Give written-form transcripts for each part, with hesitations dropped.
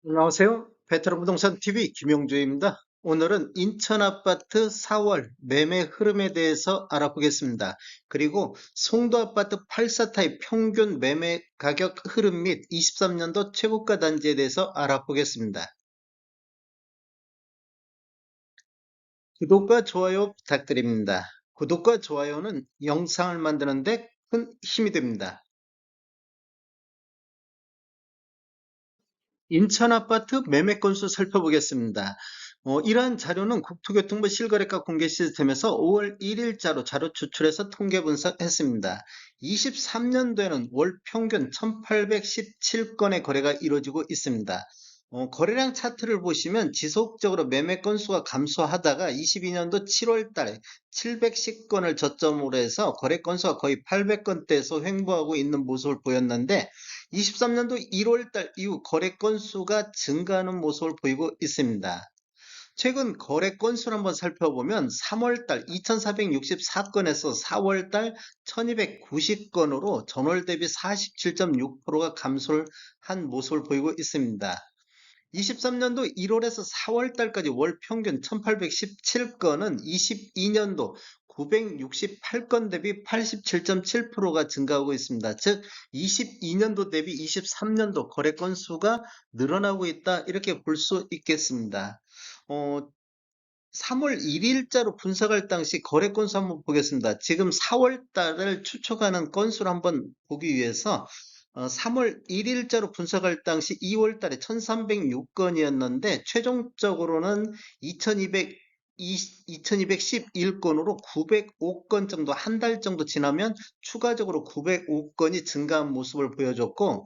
안녕하세요. 베테랑 부동산 TV 김용주입니다. 오늘은 인천 아파트 4월 매매 흐름에 대해서 알아보겠습니다. 그리고 송도 아파트 84 타입 평균 매매 가격 흐름 및 23년도 최고가 단지에 대해서 알아보겠습니다. 구독과 좋아요 부탁드립니다. 구독과 좋아요는 영상을 만드는데 큰 힘이 됩니다. 인천 아파트 매매 건수 살펴보겠습니다. 이러한 자료는 국토교통부 실거래가 공개 시스템에서 5월 1일자로 자료 추출해서 통계 분석했습니다. 23년도에는 월 평균 1817건의 거래가 이루어지고 있습니다. 거래량 차트를 보시면 지속적으로 매매 건수가 감소하다가 22년도 7월 달에 710건을 저점으로 해서 거래 건수가 거의 800건대에서 횡보하고 있는 모습을 보였는데 23년도 1월 달 이후 거래 건수가 증가하는 모습을 보이고 있습니다. 최근 거래 건수를 한번 살펴보면 3월 달 2464건에서 4월 달 1290건으로 전월 대비 47.6%가 감소를 한 모습을 보이고 있습니다. 23년도 1월에서 4월 달까지 월 평균 1817건은 22년도 968건 대비 87.7%가 증가하고 있습니다. 즉 22년도 대비 23년도 거래 건수가 늘어나고 있다 이렇게 볼 수 있겠습니다. 3월 1일자로 분석할 당시 거래 건수 한번 보겠습니다. 지금 4월 달을 추측하는 건수를 한번 보기 위해서 3월 1일자로 분석할 당시 2월 달에 1306건이었는데 최종적으로는 2211건으로 905건 정도 한 달 정도 지나면 추가적으로 905건이 증가한 모습을 보여줬고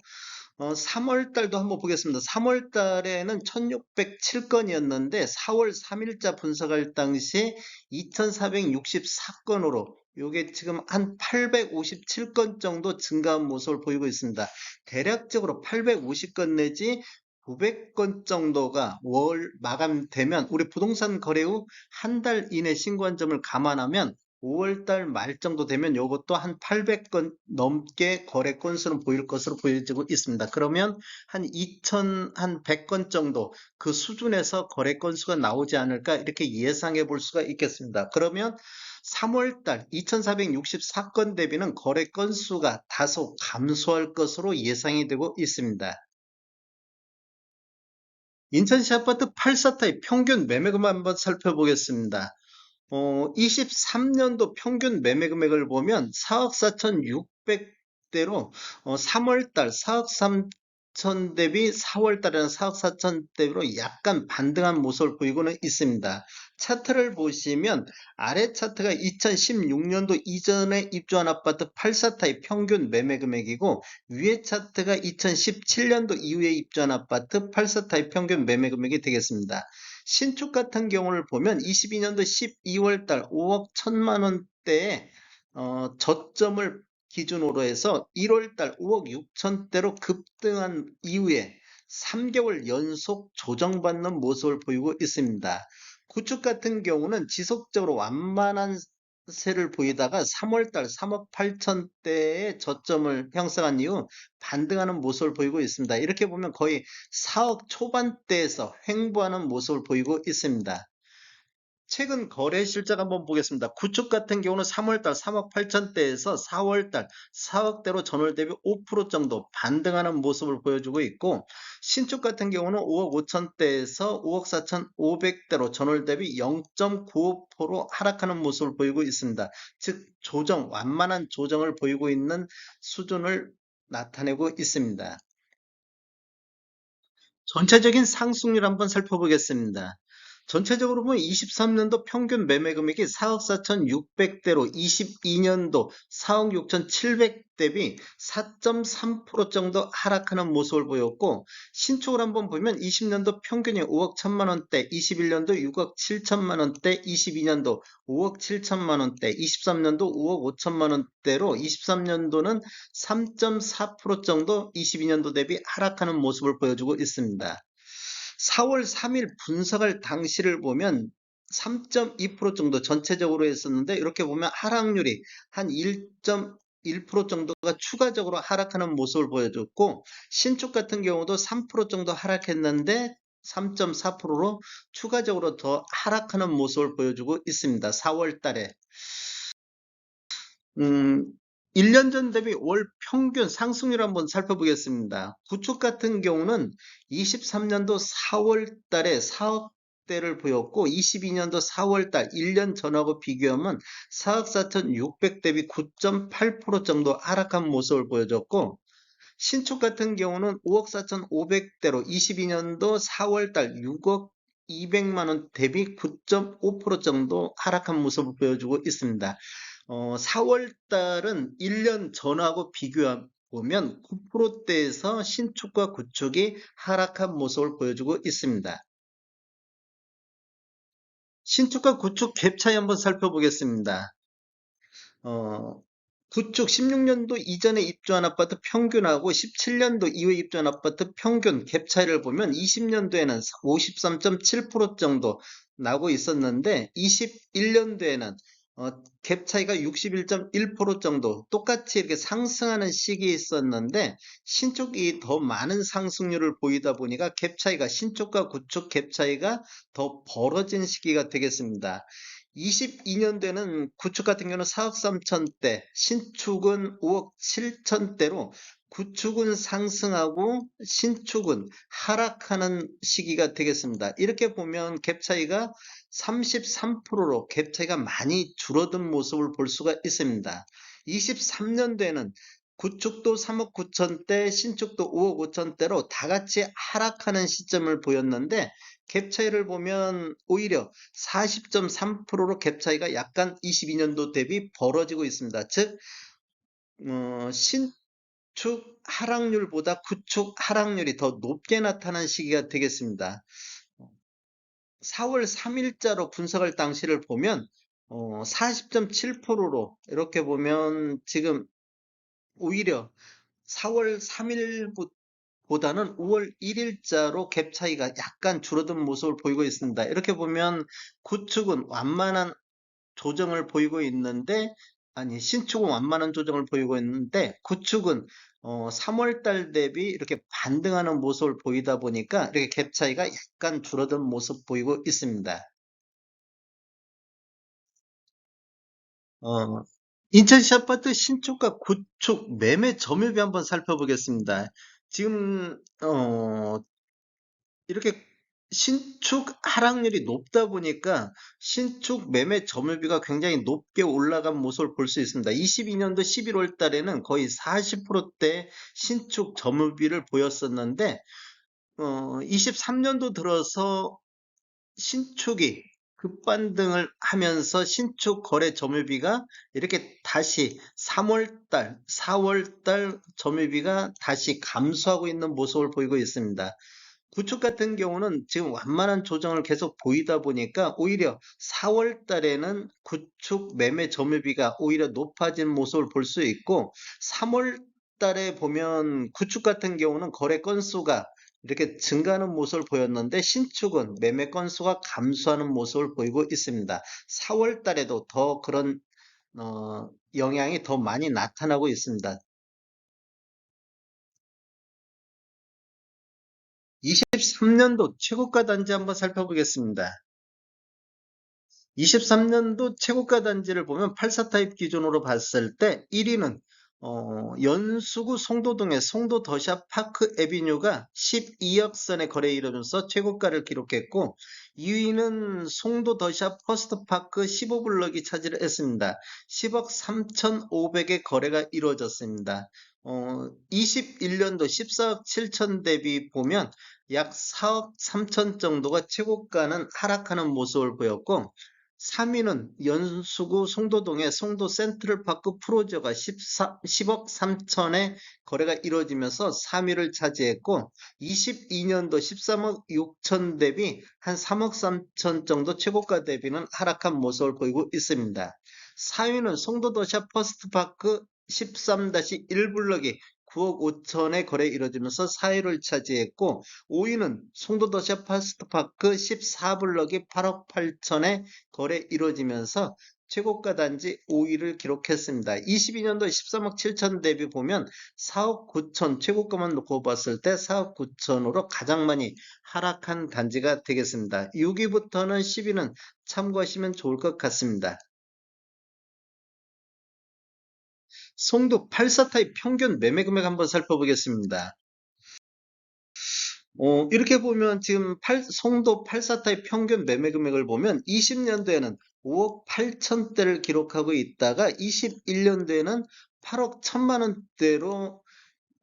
3월 달도 한번 보겠습니다. 3월 달에는 1607건이었는데 4월 3일자 분석할 당시 2464건으로 요게 지금 한 857건 정도 증가한 모습을 보이고 있습니다. 대략적으로 850건 내지 900건 정도가 월 마감되면 우리 부동산 거래 후 한 달 이내 신고한 점을 감안하면 5월달 말 정도 되면 이것도 한 800건 넘게 거래 건수는 보일 것으로 보여지고 있습니다. 그러면 한 2100건 정도 그 수준에서 거래 건수가 나오지 않을까 이렇게 예상해 볼 수가 있겠습니다. 그러면 3월달 2464건 대비는 거래 건수가 다소 감소할 것으로 예상이 되고 있습니다. 인천시 아파트 84타입 평균 매매금 한번 살펴보겠습니다. 23년도 평균 매매 금액을 보면 4억 4,600대로 3월 달 4억 3천 대비 4월 달에는 4억 4천 대로 약간 반등한 모습을 보이고는 있습니다. 차트를 보시면 아래 차트가 2016년도 이전에 입주한 아파트 84타입 평균 매매 금액이고 위에 차트가 2017년도 이후에 입주한 아파트 84타입 평균 매매 금액이 되겠습니다. 신축 같은 경우를 보면 22년도 12월 달 5억 1천만 원대에 저점을 기준으로 해서 1월 달 5억 6천대로 급등한 이후에 3개월 연속 조정받는 모습을 보이고 있습니다. 구축 같은 경우는 지속적으로 완만한 세를 보이다가 3월달 3억 8천대의 저점을 형성한 이후 반등하는 모습을 보이고 있습니다. 이렇게 보면 거의 4억 초반대에서 횡보하는 모습을 보이고 있습니다. 최근 거래 실적 한번 보겠습니다. 구축 같은 경우는 3월달 3억 8천대에서 4월달 4억대로 전월 대비 5% 정도 반등하는 모습을 보여주고 있고 신축 같은 경우는 5억 5천대에서 5억 4천5백대로 전월 대비 0.95% 하락하는 모습을 보이고 있습니다. 즉 완만한 조정을 보이고 있는 수준을 나타내고 있습니다. 전체적인 상승률 한번 살펴보겠습니다. 전체적으로 보면 23년도 평균 매매 금액이 4억 4,600대로 22년도 4억 6,700 대비 4.3% 정도 하락하는 모습을 보였고 신축을 한번 보면 20년도 평균이 5억 1천만 원대, 21년도 6억 7천만 원대, 22년도 5억 7천만 원대, 23년도 5억 5천만 원대로 23년도는 3.4% 정도 22년도 대비 하락하는 모습을 보여주고 있습니다. 4월 3일 분석할 당시를 보면 3.2% 정도 전체적으로 했었는데 이렇게 보면 하락률이 한 1% 정도가 추가적으로 하락하는 모습을 보여줬고, 신축 같은 경우도 3% 정도 하락했는데 3.4%로 추가적으로 더 하락하는 모습을 보여주고 있습니다. 4월 달에. 음, 1년 전 대비 월 평균 상승률 한번 살펴보겠습니다. 구축 같은 경우는 23년도 4월 달에 4억대를 보였고, 22년도 4월 달 1년 전하고 비교하면 4억 4,600 대비 9.8% 정도 하락한 모습을 보여줬고, 신축 같은 경우는 5억 4,500대로 22년도 4월 달 6억 200만 원 대비 9.5% 정도 하락한 모습을 보여주고 있습니다. 4월 달은 1년 전하고 비교해 보면 9%대에서 신축과 구축이 하락한 모습을 보여주고 있습니다. 신축과 구축 갭 차이 한번 살펴보겠습니다. 어, 구축 16년도 이전에 입주한 아파트 평균하고 17년도 이후에 입주한 아파트 평균 갭 차이를 보면 20년도에는 53.7% 정도 나고 있었는데 21년도에는 갭 차이가 61.1% 정도 똑같이 이렇게 상승하는 시기에 있었는데 신축이 더 많은 상승률을 보이다 보니까 갭 차이가 신축과 구축 갭 차이가 더 벌어진 시기가 되겠습니다. 22년도에는 구축 같은 경우는 4억 3천대, 신축은 5억 7천대로 구축은 상승하고 신축은 하락하는 시기가 되겠습니다. 이렇게 보면 갭 차이가 33%로 갭 차이가 많이 줄어든 모습을 볼 수가 있습니다. 23년도에는 구축도 3억 9천대, 신축도 5억 5천대로 다 같이 하락하는 시점을 보였는데 갭 차이를 보면 오히려 40.3%로 갭 차이가 약간 22년도 대비 벌어지고 있습니다. 즉, 신축 하락률보다 구축 하락률이 더 높게 나타난 시기가 되겠습니다. 4월 3일자로 분석할 당시를 보면 40.7%로 이렇게 보면 지금 오히려 4월 3일보다는 5월 1일자로 갭 차이가 약간 줄어든 모습을 보이고 있습니다. 이렇게 보면 구축은 완만한 조정을 보이고 있는데, 아니, 신축은 완만한 조정을 보이고 있는데, 구축은 3월 달 대비 이렇게 반등하는 모습을 보이다 보니까 이렇게 갭 차이가 약간 줄어든 모습 보이고 있습니다. 어, 인천시 아파트 신축과 구축 매매 점유비 한번 살펴보겠습니다. 지금 이렇게 신축 하락률이 높다 보니까 신축 매매 점유비가 굉장히 높게 올라간 모습을 볼 수 있습니다. 22년도 11월 달에는 거의 40%대 신축 점유비를 보였었는데 23년도 들어서 신축이 급반등을 하면서 신축 거래 점유비가 이렇게 다시 3월 달, 4월 달 점유비가 다시 감소하고 있는 모습을 보이고 있습니다. 구축 같은 경우는 지금 완만한 조정을 계속 보이다 보니까 오히려 4월 달에는 구축 매매 점유비가 오히려 높아진 모습을 볼 수 있고 3월 달에 보면 구축 같은 경우는 거래 건수가 이렇게 증가하는 모습을 보였는데 신축은 매매 건수가 감소하는 모습을 보이고 있습니다. 4월 달에도 더 그런 영향이 더 많이 나타나고 있습니다. 23년도 최고가 단지 한번 살펴보겠습니다. 23년도 최고가 단지를 보면 84타입 기준으로 봤을 때 1위는 연수구 송도동의 송도 더샵 파크 에비뉴가 12억 선의 거래에 이르면서 최고가를 기록했고 2위는 송도 더샵 퍼스트파크 15블럭이 차지를 했습니다. 10억 3,500의 거래가 이루어졌습니다. 21년도 14억 7천 대비 보면 약 4억 3천 정도가 최고가는 하락하는 모습을 보였고 3위는 연수구 송도동의 송도 센트럴파크 프로저가 10억 3천에 거래가 이루어지면서 3위를 차지했고 22년도 13억 6천 대비 한 3억 3천 정도 최고가 대비는 하락한 모습을 보이고 있습니다. 4위는 송도도시 퍼스트파크 13-1블럭이 9억 5천에 거래 이루어지면서 4위를 차지했고 5위는 송도도시 퍼스트파크 14블럭이 8억 8천에 거래 이루어지면서 최고가 단지 5위를 기록했습니다. 22년도 13억 7천 대비 보면 4억 9천 최고가만 놓고 봤을 때 4억 9천으로 가장 많이 하락한 단지가 되겠습니다. 6위부터는 10위는 참고하시면 좋을 것 같습니다. 송도 84 타입 평균 매매 금액 한번 살펴보겠습니다. 이렇게 보면 지금 송도 84 타입 평균 매매 금액을 보면 20년도에는 5억 8천대를 기록하고 있다가 21년도에는 8억 1천만 원대로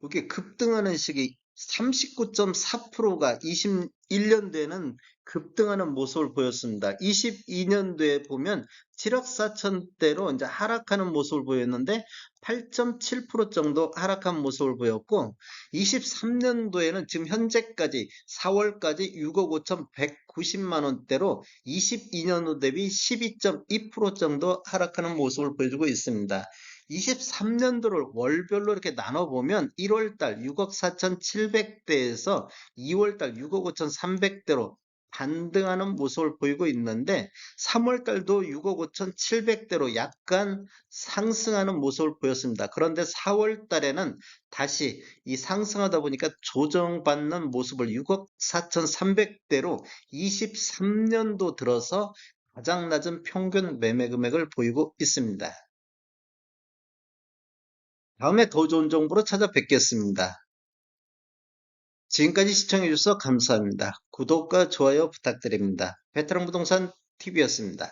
이렇게 급등하는 시기 39.4%가 21년도에는 급등하는 모습을 보였습니다. 22년도에 보면 7억 4천대로 이제 하락하는 모습을 보였는데 8.7% 정도 하락한 모습을 보였고 23년도에는 지금 현재까지 4월까지 6억 5천 190만 원대로 22년도 대비 12.2% 정도 하락하는 모습을 보여주고 있습니다. 23년도를 월별로 이렇게 나눠보면 1월달 6억 4,700대에서 2월달 6억 5,300대로 반등하는 모습을 보이고 있는데 3월달도 6억 5,700대로 약간 상승하는 모습을 보였습니다. 그런데 4월달에는 다시 이 상승하다 보니까 조정받는 모습을 6억 4,300대로 23년도 들어서 가장 낮은 평균 매매 금액을 보이고 있습니다. 다음에 더 좋은 정보로 찾아뵙겠습니다. 지금까지 시청해주셔서 감사합니다. 구독과 좋아요 부탁드립니다. 베테랑 부동산 TV였습니다.